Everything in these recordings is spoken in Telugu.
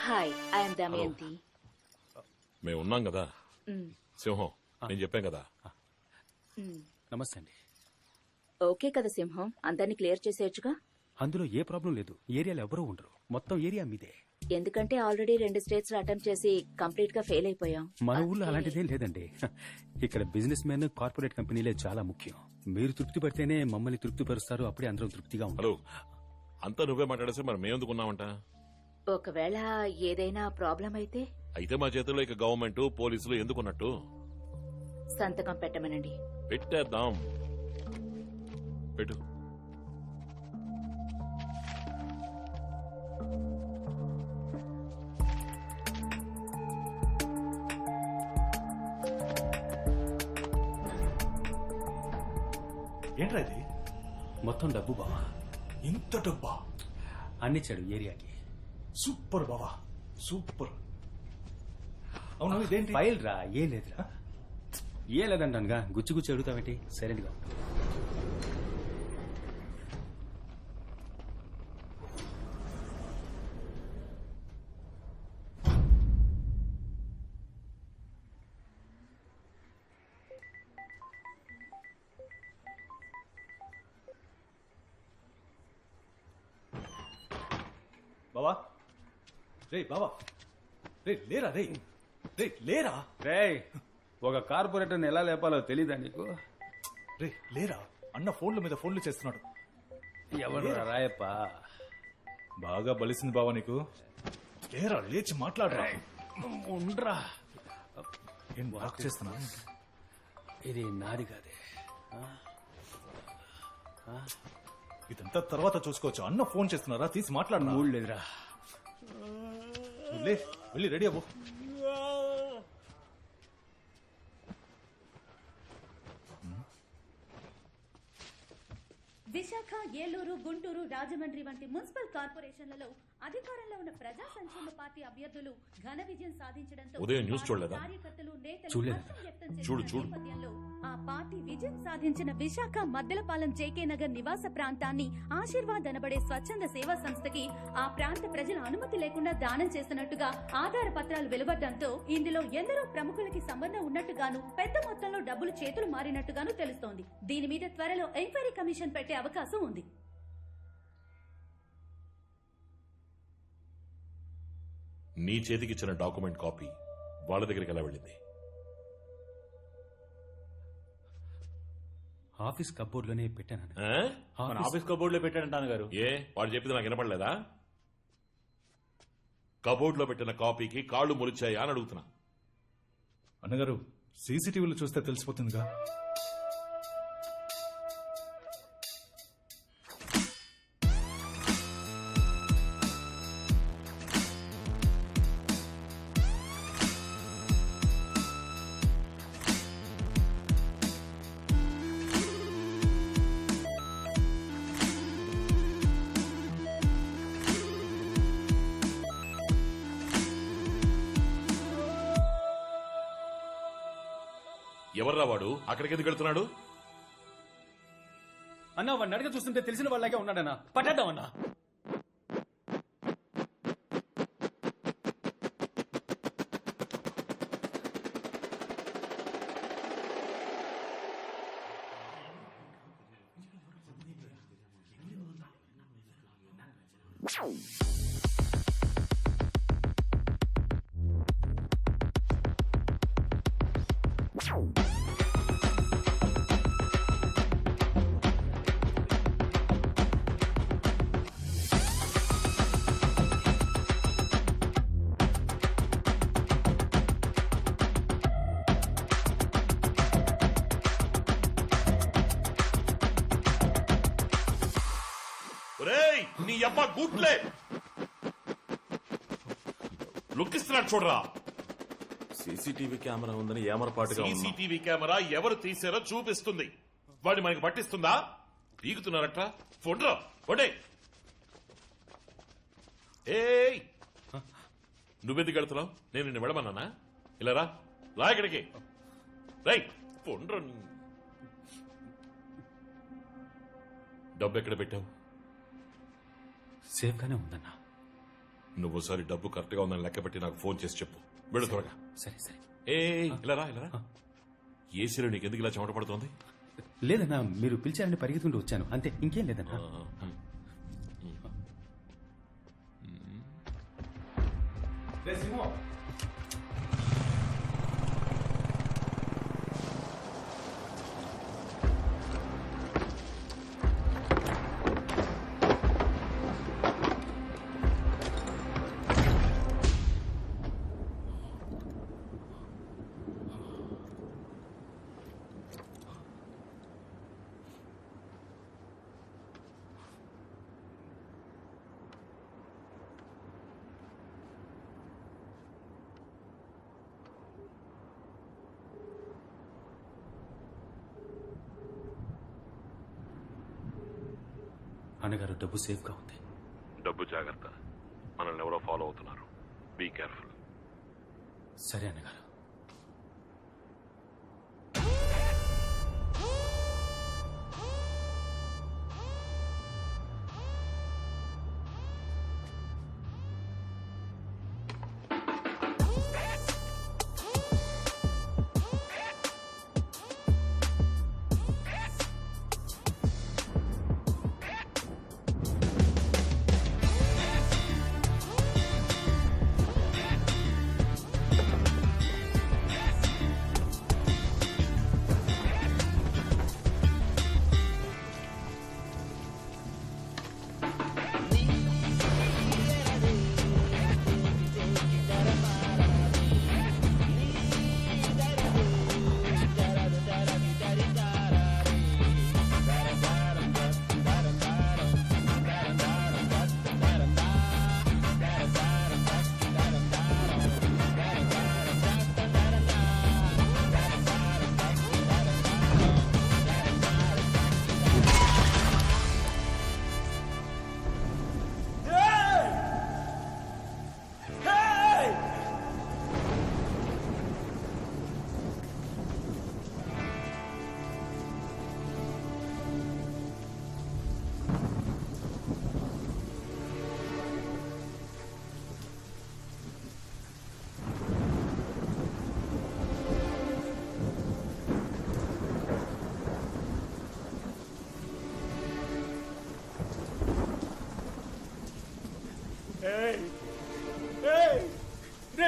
Hi I'm Damayanti. మేము ఉన్నాం కదా సింహం, నేను చెప్పాం కదా. నమస్తే అండి. ఓకే కదా సింహం, అందరినీ క్లియర్ చేసేయచ్చుగా. అందులో ఏ ప్రాబ్లం లేదు. ఏరియాలో ఎవరూ ఉండరు. మొత్తం ఏరియా మీదే. ఎందుకంటే ఆల్రెడీ 2 స్టేట్స్ లో అటెంప్ట్ చేసి కంప్లీట్ గా ఫెయిల్ అయిపోయాం. మన ఊళ్ళో అలాంటిదేం లేదండి. ఇక్కడ బిజినెస్ మ్యాన్, కార్పొరేట్ కంపెనీలే చాలా ముఖ్యం. మీరు తృప్తి పడితేనే మమ్మల్ని తృప్తిపరుస్తారు. అప్పుడే అందరం తృప్తిగా హలో, ఉంటారు. అంతా నువ్వే మాట్లాడేస్తే మరి మేమెందుకున్నామంట? ఒకవేళ ఏదైనా ప్రాబ్లం అయితే అయితే మా చేతుల్లో ఇక గవర్నమెంట్, పోలీసులు ఎందుకున్నట్టు? సంతకం పెట్టమనండి. పెట్టేద్దాం. పెట్టు. ఏంట్రా ఇది? మొత్తం డబ్బు బావా. ఇంత డబ్బా? అన్నిచ్చాడు ఏరియాకి. సూపర్ బావా, సూపర్. అవును, ఇదేంటి? ఫైల్ రా. ఏం లేదురా. ఏం లేదంటానుగా. గుచ్చి గుచ్చి అడుగుతావేంటి? సైలెంట్ గా ఉండు. బావా, రే బావా, రే లేరా, రే రే లేరా, రేయ్, ఒక కార్పొరేటర్ని ఎలా లేపాలో తెలీదా నీకు? రే లేరా. అన్న ఫోన్ల మీద ఫోన్లు చేస్తున్నాడు. ఎవరు రాయప్ప? బాగా బలిసింది బావా నీకు. లేరా, లేచి మాట్లాడరా. ఉండ్రా. ఏం వాక్ చేస్తున్నా? ఇది నాది కాదే. ఇదంతా తర్వాత చూసుకోవచ్చు. అన్న ఫోన్ చేస్తున్నారా, తీసి మాట్లాడరా. మూడు లేదురా. లే, వెళ్ళి రెడీ అవ్వు. విశాఖ, ఏలూరు, గుంటూరు, రాజమండ్రి వంటి మున్సిపల్ కార్పొరేషన్లలో అధికారంలో ఉన్న ప్రజా సంక్షేమ పార్టీ అభ్యర్థులు ఘన విజయం సాధించడంతో ఉదయం న్యూస్ చూడలేదా? కార్యకర్తలు, నేతలు చూడలేదు. హర్షం వ్యక్తం చేసిన చూడు. నేపథ్యంలో ఆ పార్టీ విజయం సాధించిన విశాఖ మద్దలపాలెం జేకే నగర్ నివాస ప్రాంతాన్ని ఆశీర్వాద్ అనబడే స్వచ్ఛంద సేవా సంస్థకి ఆ ప్రాంత ప్రజల అనుమతి లేకుండా దానం చేస్తున్నట్టుగా ఆధార పత్రాలు వెలువడ్డంతో ఇందులో ఎందరో ప్రముఖులకి సంబంధం ఉన్నట్టుగాను, పెద్ద మొత్తంలో డబ్బులు చేతులు మారినట్టుగాను తెలుస్తోంది. దీని మీద త్వరలో ఎంక్వైరీ కమిషన్ పెట్టే అవకాశం ఉంది. నీ చేతికిచ్చిన డాక్యుమెంట్ కాపీ వాళ్ళ దగ్గరికి ఎలా వెళ్ళింది? ఆఫీస్ కబోర్డ్ లోనే పెట్టాను. ఆ? మన ఆఫీస్ కబోర్డ్ లో పెట్టాడంటాను గారు. ఏ వాడు చెప్పింది నాకు వినపడలేదా? కబోర్డ్ లో పెట్టిన కాపీకి కాళ్ళు మొలిచాయా అని అడుగుతున్నా. అన్నగారు, సీసీటీవీలో చూస్తే తెలిసిపోతుందిగా. ఎవర్రా వాడు? అక్కడికి ఎందుకు వెళ్తున్నాడు? అన్నా, వాడిని అడిగి చూస్తుంటే తెలిసిన వాళ్ళగా ఉన్నాడన్నా. పట్టేద్దామన్నా. నీ అబ్బా గుట్లే లుక్కిస్తున్నాడు చూడరా. సీసీటీవీ కెమెరా ఉందని ఏమరపాటుగా ఉంది. సీసీటీవీ కెమెరా ఎవరు తీసారో చూపిస్తుంది. వాడిని మనకి పట్టిస్తుందా? పీకుతున్నారట. ఫోన్రా ఫోటే. ఏయ్, నువ్వెందుకు వెళ్తున్నావు? నేను నిన్ను వెళ్ళమన్నానా? ఇలా రా ఇక్కడికి. రైట్ ఫోన్రా. డబ్బు ఎక్కడ పెట్టావు? సేఫ్ గానే ఉందన్నా. నువ్వు ఒకసారి డబ్బు కరెక్ట్ గా ఉందని లెక్క పెట్టి నాకు ఫోన్ చేసి చెప్పు. వెళ్ళు త్వరగా. సరే సరే. ఏ ఇలా రా. ఏసీలో నీకు ఎందుకు ఇలా చెమట పడుతుంది? లేదన్నా, మీరు పిలిచారని పరిగెత్తుకుంటూ వచ్చాను అంతే, ఇంకేం లేదన్నా. అన్నగారు, డబ్బు సేఫ్ గా ఉంది. డబ్బు జాగ్రత్త. మనల్ని ఎవరో ఫాలో అవుతున్నారు. Be careful. సరే అన్నగారు.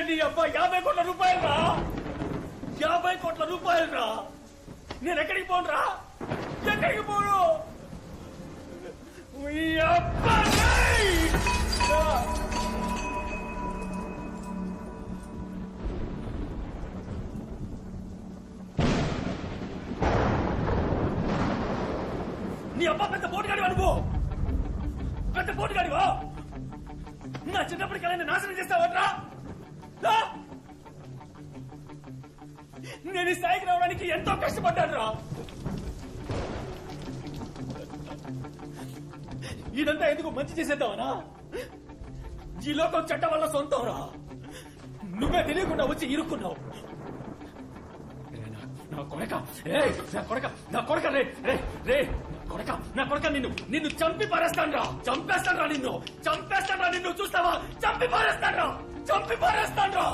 నీ అబ్బా 50 కోట్ల రూపాయలు రా. 50 కోట్ల రూపాయలు రా. నేను ఎక్కడికి పోను రా, ఎక్కడికి పోను. మీ అబ్బా నీ అబ్బా పెద్ద పోటుగాడి అనుకో. పెద్ద పోటుగాడివా? నా చిన్నప్పటి కళ నాశనం చేస్తావట్రా. నేను ఈ స్థాయికి రావడానికి ఎంతో కష్టపడ్డాను రా. ఇదంతా ఎందుకు మంచి చేసేద్దామనా? ఈ లోకం చట్టం వల్ల సొంతం రా. నువ్వే తెలియకుండా వచ్చి ఇరుక్కున్నావు. నా కొడక, నా కొడక రే రే రే కొడక, నా కొడక, నిన్ను చంపి పారేస్తాను రా. చంపేస్తాను రా నిన్ను, చంపేస్తాను రా నిన్ను. చూస్తావా? చంపి పారేస్తాను రా, చంపి పారేస్తాను రా.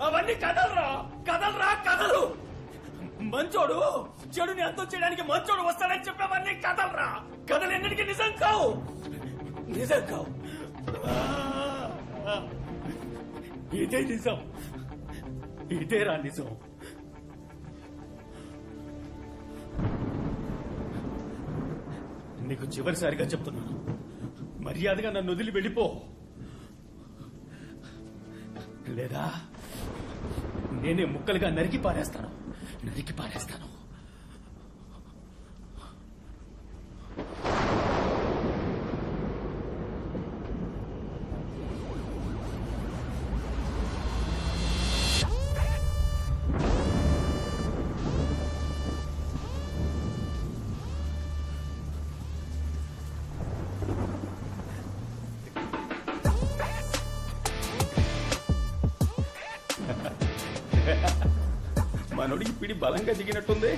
అవన్నీ కథలురా, కథలురా, కథలు. మంచోడు చెడుని అంతం చేయడానికి మంచోడు వస్తాడని చెప్పేవన్నీ కథలురా. కథలు ఎన్నిటికీ నిజం కావు, నిజం కావు. ఇదే నిజం, ఇదేరా నిజం. నీకు చివరిసారిగా చెప్తున్నాను, మర్యాదగా నన్ను వదిలి వెళ్ళిపో. లేదా నేనే ముక్కలుగా నరికి పారేస్తాను, నరికి పారేస్తాను. మనోడికి పిడి బలంగా దిగినట్టుంది.